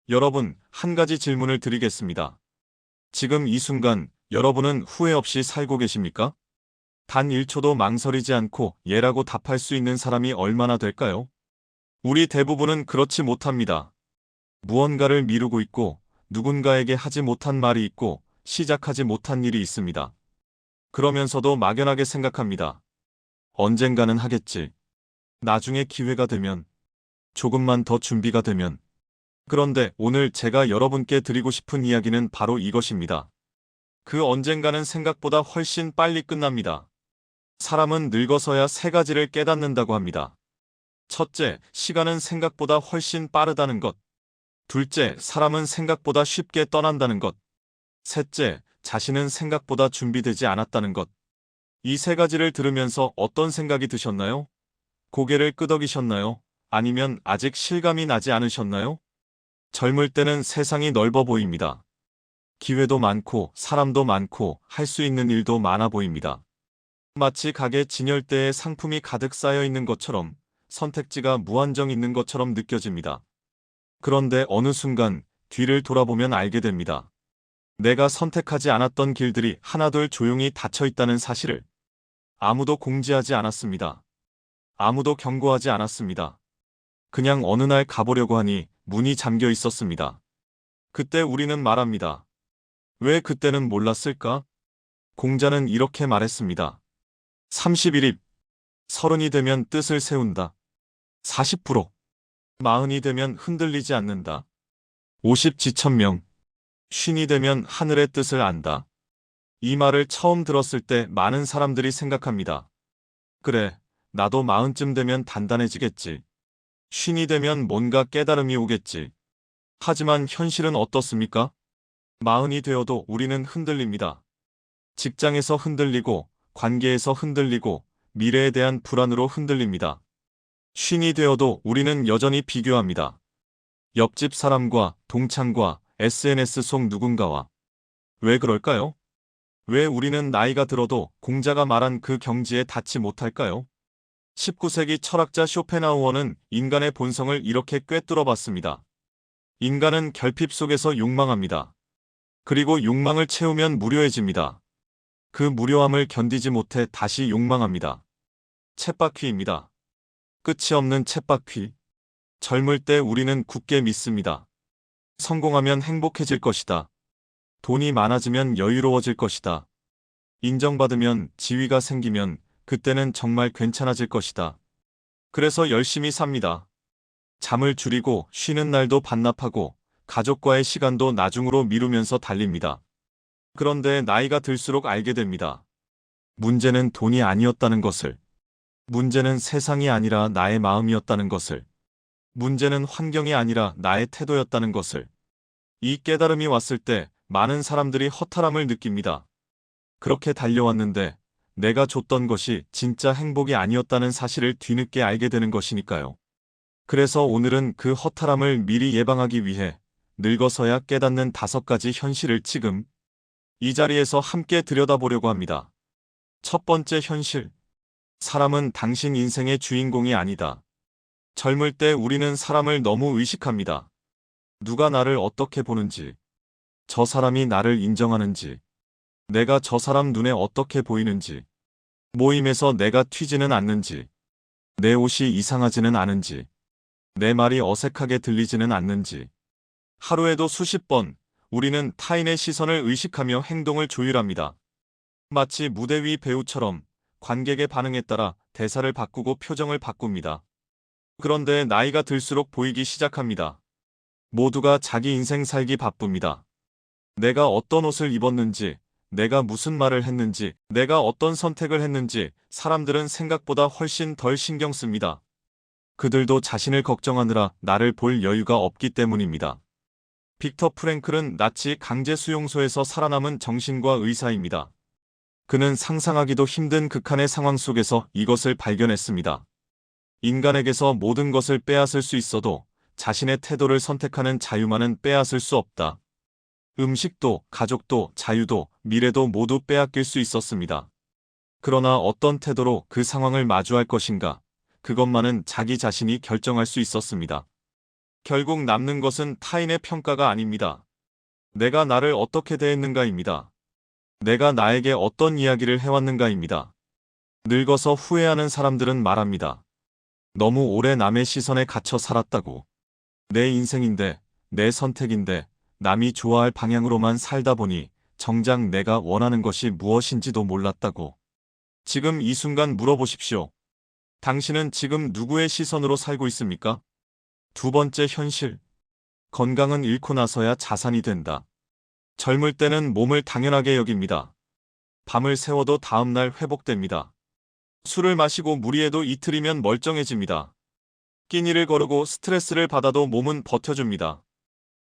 여러분, 한 가지 질문을 드리겠습니다. 지금 이 순간 여러분은 후회 없이 살고 계십니까? 단 1초도 망설이지 않고 예라고 답할 수 있는 사람이 얼마나 될까요? 우리 대부분은 그렇지 못합니다. 무언가를 미루고 있고 누군가에게 하지 못한 말이 있고 시작하지 못한 일이 있습니다. 그러면서도 막연하게 생각합니다. 언젠가는 하겠지. 나중에 기회가 되면, 조금만 더 준비가 되면. 그런데 오늘 제가 여러분께 드리고 싶은 이야기는 바로 이것입니다. 그 언젠가는 생각보다 훨씬 빨리 끝납니다. 사람은 늙어서야 세 가지를 깨닫는다고 합니다. 첫째, 시간은 생각보다 훨씬 빠르다는 것. 둘째, 사람은 생각보다 쉽게 떠난다는 것. 셋째, 자신은 생각보다 준비되지 않았다는 것. 이 세 가지를 들으면서 어떤 생각이 드셨나요? 고개를 끄덕이셨나요? 아니면 아직 실감이 나지 않으셨나요? 젊을 때는 세상이 넓어 보입니다. 기회도 많고 사람도 많고 할 수 있는 일도 많아 보입니다. 마치 가게 진열대에 상품이 가득 쌓여 있는 것처럼 선택지가 무한정 있는 것처럼 느껴집니다. 그런데 어느 순간 뒤를 돌아보면 알게 됩니다. 내가 선택하지 않았던 길들이 하나둘 조용히 닫혀 있다는 사실을. 아무도 공지하지 않았습니다. 아무도 경고하지 않았습니다. 그냥 어느 날 가보려고 하니 문이 잠겨 있었습니다. 그때 우리는 말합니다. 왜 그때는 몰랐을까? 공자는 이렇게 말했습니다. 31입. 30이 되면 뜻을 세운다. 40%. 40이 되면 흔들리지 않는다. 50 지천명. 50이 되면 하늘의 뜻을 안다. 이 말을 처음 들었을 때 많은 사람들이 생각합니다. 그래, 나도 40쯤 되면 단단해지겠지. 50이 되면 뭔가 깨달음이 오겠지. 하지만 현실은 어떻습니까? 40이 되어도 우리는 흔들립니다. 직장에서 흔들리고, 관계에서 흔들리고, 미래에 대한 불안으로 흔들립니다. 50이 되어도 우리는 여전히 비교합니다. 옆집 사람과, 동창과, SNS 속 누군가와. 왜 그럴까요? 왜 우리는 나이가 들어도 공자가 말한 그 경지에 닿지 못할까요? 19세기 철학자 쇼펜하우어는 인간의 본성을 이렇게 꿰뚫어 봤습니다. 인간은 결핍 속에서 욕망합니다. 그리고 욕망을 채우면 무료해집니다. 그 무료함을 견디지 못해 다시 욕망합니다. 쳇바퀴입니다. 끝이 없는 쳇바퀴. 젊을 때 우리는 굳게 믿습니다. 성공하면 행복해질 것이다. 돈이 많아지면 여유로워질 것이다. 인정받으면 지위가 생기면 그때는 정말 괜찮아질 것이다. 그래서 열심히 삽니다. 잠을 줄이고 쉬는 날도 반납하고 가족과의 시간도 나중으로 미루면서 달립니다. 그런데 나이가 들수록 알게 됩니다. 문제는 돈이 아니었다는 것을. 문제는 세상이 아니라 나의 마음이었다는 것을. 문제는 환경이 아니라 나의 태도였다는 것을. 이 깨달음이 왔을 때 많은 사람들이 허탈함을 느낍니다. 그렇게 달려왔는데 내가 줬던 것이 진짜 행복이 아니었다는 사실을 뒤늦게 알게 되는 것이니까요. 그래서 오늘은 그 허탈함을 미리 예방하기 위해 늙어서야 깨닫는 5가지 현실을 지금 이 자리에서 함께 들여다보려고 합니다. 첫 번째 현실. 사람은 당신 인생의 주인공이 아니다. 젊을 때 우리는 사람을 너무 의식합니다. 누가 나를 어떻게 보는지, 저 사람이 나를 인정하는지, 내가 저 사람 눈에 어떻게 보이는지, 모임에서 내가 튀지는 않는지, 내 옷이 이상하지는 않은지, 내 말이 어색하게 들리지는 않는지. 하루에도 수십 번 우리는 타인의 시선을 의식하며 행동을 조율합니다. 마치 무대 위 배우처럼 관객의 반응에 따라 대사를 바꾸고 표정을 바꿉니다. 그런데 나이가 들수록 보이기 시작합니다. 모두가 자기 인생 살기 바쁩니다. 내가 어떤 옷을 입었는지, 내가 무슨 말을 했는지, 내가 어떤 선택을 했는지 사람들은 생각보다 훨씬 덜 신경 씁니다. 그들도 자신을 걱정하느라 나를 볼 여유가 없기 때문입니다. 빅터 프랭클은 나치 강제 수용소에서 살아남은 정신과 의사입니다. 그는 상상하기도 힘든 극한의 상황 속에서 이것을 발견했습니다. 인간에게서 모든 것을 빼앗을 수 있어도 자신의 태도를 선택하는 자유만은 빼앗을 수 없다. 음식도, 가족도, 자유도, 미래도 모두 빼앗길 수 있었습니다. 그러나 어떤 태도로 그 상황을 마주할 것인가, 그것만은 자기 자신이 결정할 수 있었습니다. 결국 남는 것은 타인의 평가가 아닙니다. 내가 나를 어떻게 대했는가입니다. 내가 나에게 어떤 이야기를 해왔는가입니다. 늙어서 후회하는 사람들은 말합니다. 너무 오래 남의 시선에 갇혀 살았다고. 내 인생인데, 내 선택인데, 남이 좋아할 방향으로만 살다 보니 정작 내가 원하는 것이 무엇인지도 몰랐다고. 지금 이 순간 물어보십시오. 당신은 지금 누구의 시선으로 살고 있습니까? 두 번째 현실. 건강은 잃고 나서야 자산이 된다. 젊을 때는 몸을 당연하게 여깁니다. 밤을 새워도 다음날 회복됩니다. 술을 마시고 무리해도 이틀이면 멀쩡해집니다. 끼니를 거르고 스트레스를 받아도 몸은 버텨줍니다.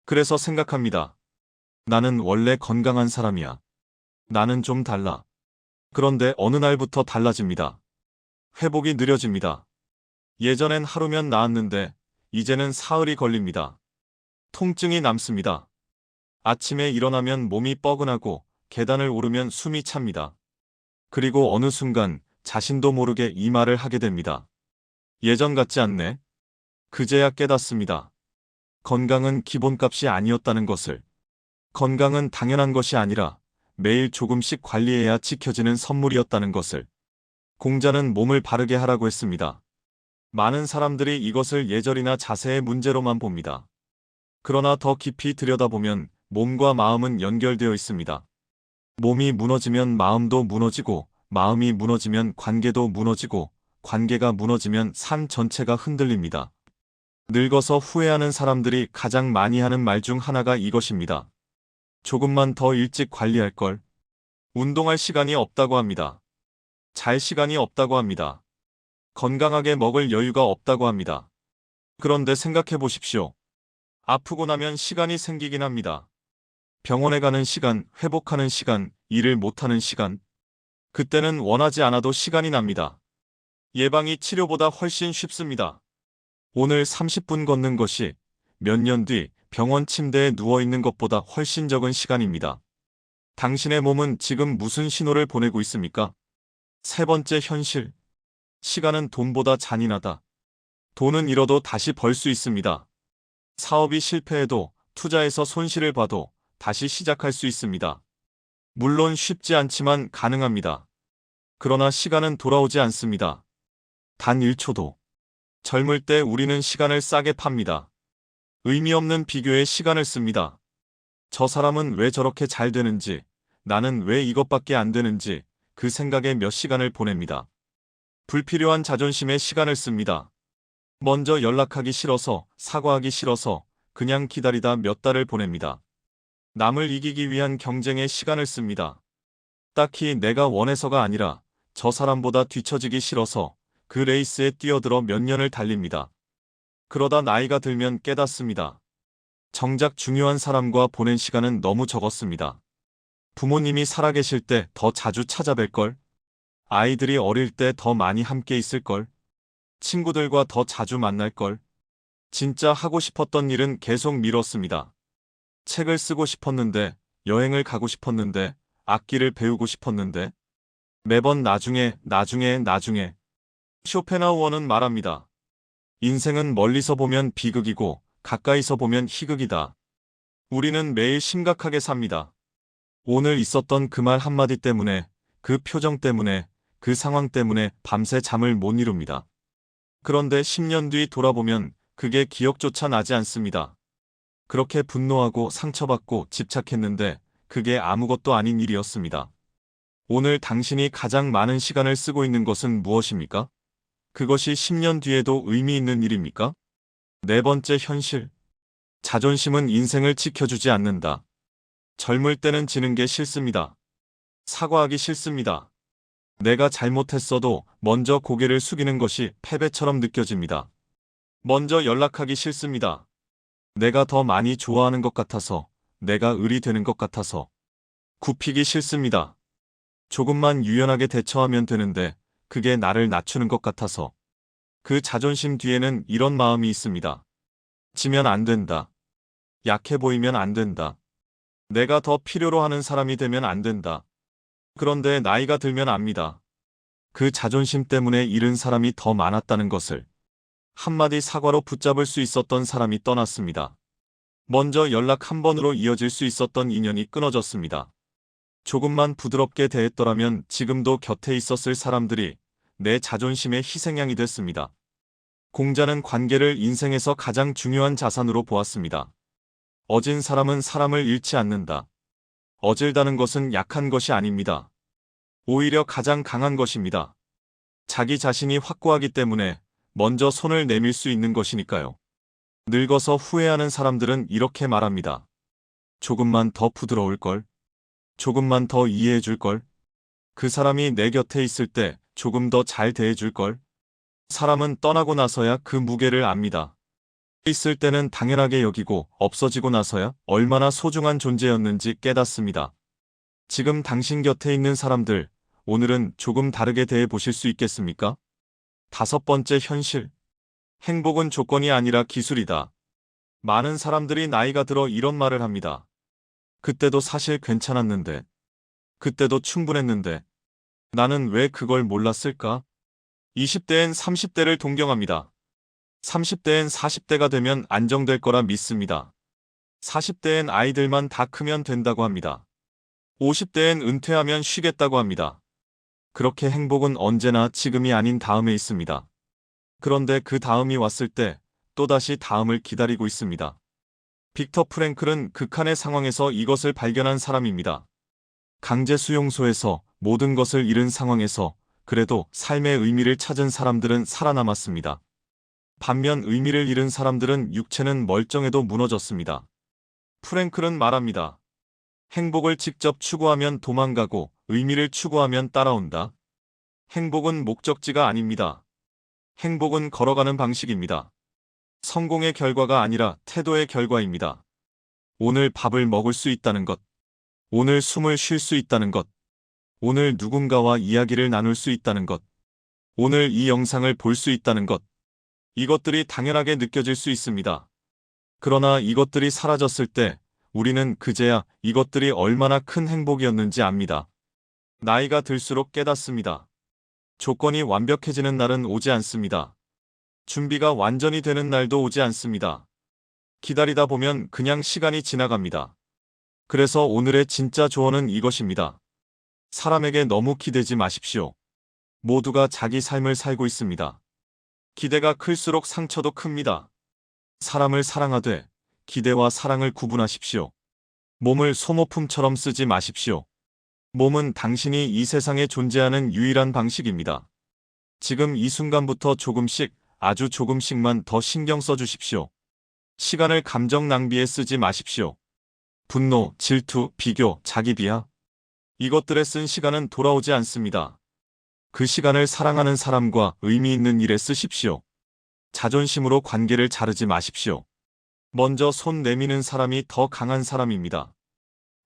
그래서 생각합니다. 나는 원래 건강한 사람이야. 나는 좀 달라. 그런데 어느 날부터 달라집니다. 회복이 느려집니다. 예전엔 하루면 나았는데 이제는 사흘이 걸립니다. 통증이 남습니다. 아침에 일어나면 몸이 뻐근하고 계단을 오르면 숨이 찹니다. 그리고 어느 순간 자신도 모르게 이 말을 하게 됩니다. 예전 같지 않네. 그제야 깨닫습니다. 건강은 기본값이 아니었다는 것을. 건강은 당연한 것이 아니라 매일 조금씩 관리해야 지켜지는 선물이었다는 것을. 공자는 몸을 바르게 하라고 했습니다. 많은 사람들이 이것을 예절이나 자세의 문제로만 봅니다. 그러나 더 깊이 들여다보면 몸과 마음은 연결되어 있습니다. 몸이 무너지면 마음도 무너지고, 마음이 무너지면 관계도 무너지고, 관계가 무너지면 산 전체가 흔들립니다. 늙어서 후회하는 사람들이 가장 많이 하는 말 중 하나가 이것입니다. 조금만 더 일찍 관리할 걸. 운동할 시간이 없다고 합니다. 잘 시간이 없다고 합니다. 건강하게 먹을 여유가 없다고 합니다. 그런데 생각해 보십시오. 아프고 나면 시간이 생기긴 합니다. 병원에 가는 시간, 회복하는 시간, 일을 못하는 시간. 그때는 원하지 않아도 시간이 납니다. 예방이 치료보다 훨씬 쉽습니다. 오늘 30분 걷는 것이 몇 년 뒤 병원 침대에 누워있는 것보다 훨씬 적은 시간입니다. 당신의 몸은 지금 무슨 신호를 보내고 있습니까? 세 번째 현실. 시간은 돈보다 잔인하다. 돈은 잃어도 다시 벌 수 있습니다. 사업이 실패해도 투자해서 손실을 봐도 다시 시작할 수 있습니다. 물론 쉽지 않지만 가능합니다. 그러나 시간은 돌아오지 않습니다. 단 1초도. 젊을 때 우리는 시간을 싸게 팝니다. 의미 없는 비교에 시간을 씁니다. 저 사람은 왜 저렇게 잘 되는지, 나는 왜 이것밖에 안 되는지 그 생각에 몇 시간을 보냅니다. 불필요한 자존심에 시간을 씁니다. 먼저 연락하기 싫어서, 사과하기 싫어서 그냥 기다리다 몇 달을 보냅니다. 남을 이기기 위한 경쟁에 시간을 씁니다. 딱히 내가 원해서가 아니라 저 사람보다 뒤처지기 싫어서 그 레이스에 뛰어들어 몇 년을 달립니다. 그러다 나이가 들면 깨닫습니다. 정작 중요한 사람과 보낸 시간은 너무 적었습니다. 부모님이 살아계실 때 더 자주 찾아뵐걸? 아이들이 어릴 때 더 많이 함께 있을걸? 친구들과 더 자주 만날걸? 진짜 하고 싶었던 일은 계속 미뤘습니다. 책을 쓰고 싶었는데, 여행을 가고 싶었는데, 악기를 배우고 싶었는데, 매번 나중에. 쇼펜하우어는 말합니다. 인생은 멀리서 보면 비극이고 가까이서 보면 희극이다. 우리는 매일 심각하게 삽니다. 오늘 있었던 그 말 한마디 때문에, 그 표정 때문에, 그 상황 때문에 밤새 잠을 못 이룹니다. 그런데 10년 뒤 돌아보면 그게 기억조차 나지 않습니다. 그렇게 분노하고 상처받고 집착했는데 그게 아무것도 아닌 일이었습니다. 오늘 당신이 가장 많은 시간을 쓰고 있는 것은 무엇입니까? 그것이 10년 뒤에도 의미 있는 일입니까? 네 번째 현실. 자존심은 인생을 지켜주지 않는다. 젊을 때는 지는 게 싫습니다. 사과하기 싫습니다. 내가 잘못했어도 먼저 고개를 숙이는 것이 패배처럼 느껴집니다. 먼저 연락하기 싫습니다. 내가 더 많이 좋아하는 것 같아서, 내가 을이 되는 것 같아서. 굽히기 싫습니다. 조금만 유연하게 대처하면 되는데 그게 나를 낮추는 것 같아서. 그 자존심 뒤에는 이런 마음이 있습니다. 지면 안 된다. 약해 보이면 안 된다. 내가 더 필요로 하는 사람이 되면 안 된다. 그런데 나이가 들면 압니다. 그 자존심 때문에 잃은 사람이 더 많았다는 것을. 한마디 사과로 붙잡을 수 있었던 사람이 떠났습니다. 먼저 연락 한 번으로 이어질 수 있었던 인연이 끊어졌습니다. 조금만 부드럽게 대했더라면 지금도 곁에 있었을 사람들이 내 자존심의 희생양이 됐습니다. 공자는 관계를 인생에서 가장 중요한 자산으로 보았습니다. 어진 사람은 사람을 잃지 않는다. 어질다는 것은 약한 것이 아닙니다. 오히려 가장 강한 것입니다. 자기 자신이 확고하기 때문에 먼저 손을 내밀 수 있는 것이니까요. 늙어서 후회하는 사람들은 이렇게 말합니다. 조금만 더 부드러울걸. 조금만 더 이해해줄걸. 그 사람이 내 곁에 있을 때 조금 더 잘 대해줄걸. 사람은 떠나고 나서야 그 무게를 압니다. 있을 때는 당연하게 여기고 없어지고 나서야 얼마나 소중한 존재였는지 깨닫습니다. 지금 당신 곁에 있는 사람들, 오늘은 조금 다르게 대해 보실 수 있겠습니까? 5번째 현실. 행복은 조건이 아니라 기술이다. 많은 사람들이 나이가 들어 이런 말을 합니다. 그때도 사실 괜찮았는데. 그때도 충분했는데. 나는 왜 그걸 몰랐을까? 20대엔 30대를 동경합니다. 30대엔 40대가 되면 안정될 거라 믿습니다. 40대엔 아이들만 다 크면 된다고 합니다. 50대엔 은퇴하면 쉬겠다고 합니다. 그렇게 행복은 언제나 지금이 아닌 다음에 있습니다. 그런데 그 다음이 왔을 때 또다시 다음을 기다리고 있습니다. 빅터 프랭클은 극한의 상황에서 이것을 발견한 사람입니다. 강제 수용소에서 모든 것을 잃은 상황에서 그래도 삶의 의미를 찾은 사람들은 살아남았습니다. 반면 의미를 잃은 사람들은 육체는 멀쩡해도 무너졌습니다. 프랭클은 말합니다. 행복을 직접 추구하면 도망가고 의미를 추구하면 따라온다. 행복은 목적지가 아닙니다. 행복은 걸어가는 방식입니다. 성공의 결과가 아니라 태도의 결과입니다. 오늘 밥을 먹을 수 있다는 것, 오늘 숨을 쉴 수 있다는 것, 오늘 누군가와 이야기를 나눌 수 있다는 것, 오늘 이 영상을 볼 수 있다는 것, 이것들이 당연하게 느껴질 수 있습니다. 그러나 이것들이 사라졌을 때 우리는 그제야 이것들이 얼마나 큰 행복이었는지 압니다. 나이가 들수록 깨닫습니다. 조건이 완벽해지는 날은 오지 않습니다. 준비가 완전히 되는 날도 오지 않습니다. 기다리다 보면 그냥 시간이 지나갑니다. 그래서 오늘의 진짜 조언은 이것입니다. 사람에게 너무 기대지 마십시오. 모두가 자기 삶을 살고 있습니다. 기대가 클수록 상처도 큽니다. 사람을 사랑하되 기대와 사랑을 구분하십시오. 몸을 소모품처럼 쓰지 마십시오. 몸은 당신이 이 세상에 존재하는 유일한 방식입니다. 지금 이 순간부터 조금씩, 아주 조금씩만 더 신경 써주십시오. 시간을 감정 낭비에 쓰지 마십시오. 분노, 질투, 비교, 자기 비하. 이것들에 쓴 시간은 돌아오지 않습니다. 그 시간을 사랑하는 사람과 의미 있는 일에 쓰십시오. 자존심으로 관계를 자르지 마십시오. 먼저 손 내미는 사람이 더 강한 사람입니다.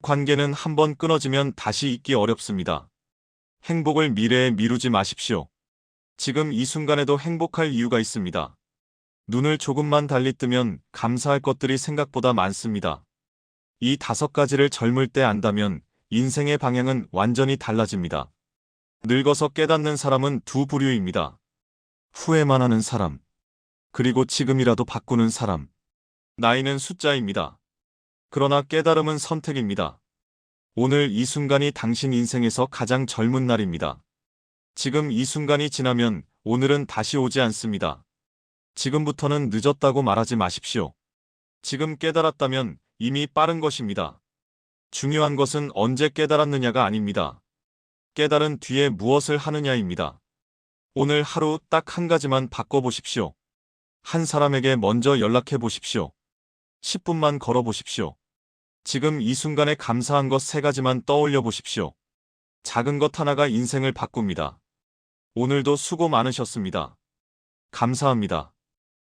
관계는 한번 끊어지면 다시 잇기 어렵습니다. 행복을 미래에 미루지 마십시오. 지금 이 순간에도 행복할 이유가 있습니다. 눈을 조금만 달리 뜨면 감사할 것들이 생각보다 많습니다. 이 5가지를 젊을 때 안다면 인생의 방향은 완전히 달라집니다. 늙어서 깨닫는 사람은 두 부류입니다. 후회만 하는 사람, 그리고 지금이라도 바꾸는 사람. 나이는 숫자입니다. 그러나 깨달음은 선택입니다. 오늘 이 순간이 당신 인생에서 가장 젊은 날입니다. 지금 이 순간이 지나면 오늘은 다시 오지 않습니다. 지금부터는 늦었다고 말하지 마십시오. 지금 깨달았다면 이미 빠른 것입니다. 중요한 것은 언제 깨달았느냐가 아닙니다. 깨달은 뒤에 무엇을 하느냐입니다. 오늘 하루 딱 한 가지만 바꿔보십시오. 한 사람에게 먼저 연락해 보십시오. 10분만 걸어보십시오. 지금 이 순간에 감사한 것 3가지만 떠올려 보십시오. 작은 것 하나가 인생을 바꿉니다. 오늘도 수고 많으셨습니다. 감사합니다.